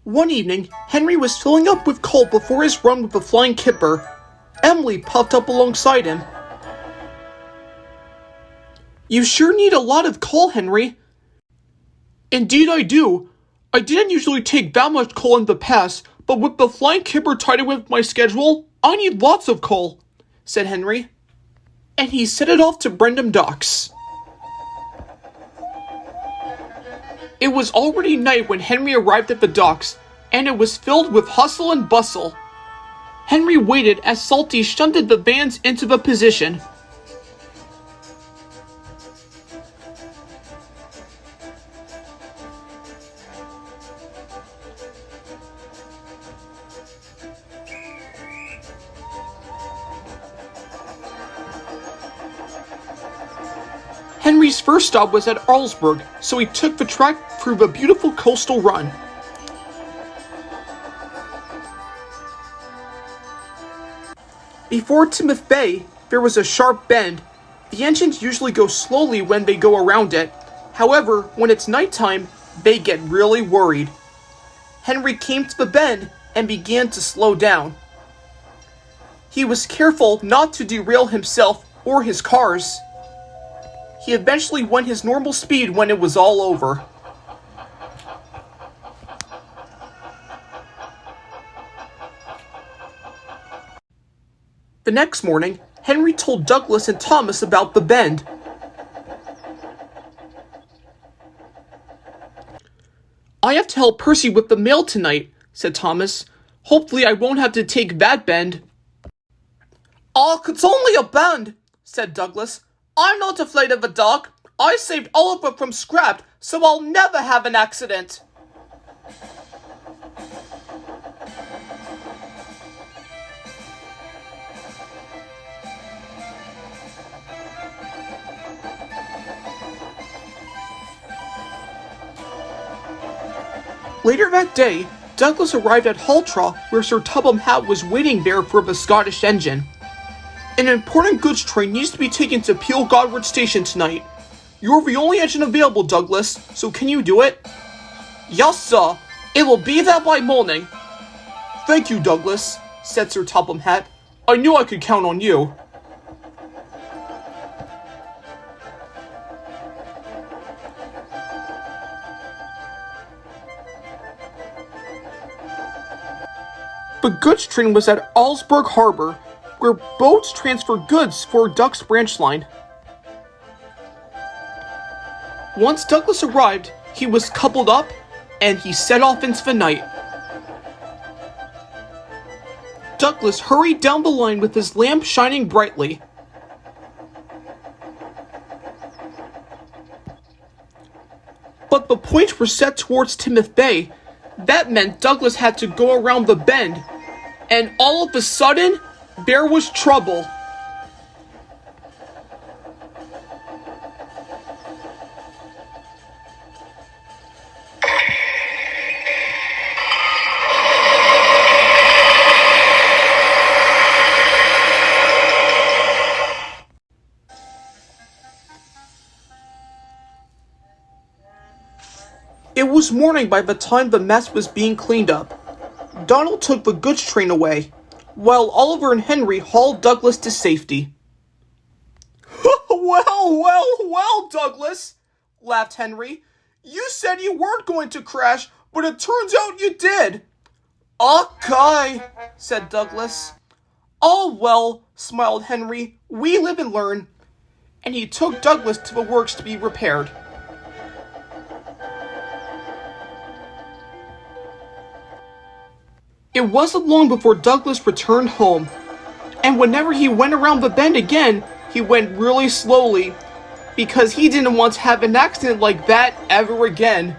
One evening, Henry was filling up with coal before his run with the flying kipper. Emily puffed up alongside him. "You sure need a lot of coal, Henry." "Indeed I do. I didn't usually take that much coal in the past, but with the flying kipper tied in with my schedule, I need lots of coal," said Henry. And he set it off to Brendam Docks. It was already night when Henry arrived at the docks, and it was filled with hustle and bustle. Henry waited as Salty shunted the vans into the position. Henry's first stop was at Arlesburg, so he took the track through the beautiful coastal run. Before Timoth Bay, there was a sharp bend. The engines usually go slowly when they go around it. However, when it's nighttime, they get really worried. Henry came to the bend and began to slow down. He was careful not to derail himself or his cars. He eventually went his normal speed when it was all over. The next morning, Henry told Douglas and Thomas about the bend. "I have to help Percy with the mail tonight," said Thomas. "Hopefully I won't have to take that bend." "Oh, it's only a bend," said Douglas. "I'm not afraid of a dog. I saved Oliver from scrap, so I'll never have an accident." Later that day, Douglas arrived at Haltraw, where Sir Topham Hatt was waiting there for the Scottish engine. "An important goods train needs to be taken to Peel Godward Station tonight. You're the only engine available, Douglas, so can you do it?" "Yes, sir. It will be there by morning." "Thank you, Douglas," said Sir Topham Hatt. "I knew I could count on you." The goods train was at Arlesburg Harbor, where boats transferred goods for Duck's branch line. Once Douglas arrived, he was coupled up, and he set off into the night. Douglas hurried down the line with his lamp shining brightly. But the points were set towards Timoth Bay. That meant Douglas had to go around the bend, and all of a sudden, there was trouble. It was morning by the time the mess was being cleaned up. Donald took the goods train away, while Oliver and Henry hauled Douglas to safety. Well, Douglas," laughed Henry. "You said you weren't going to crash, but it turns out you did." "Okay," said Douglas. "Oh well," smiled Henry. "We live and learn." And he took Douglas to the works to be repaired. It wasn't long before Douglas returned home, and whenever he went around the bend again, he went really slowly, because he didn't want to have an accident like that ever again.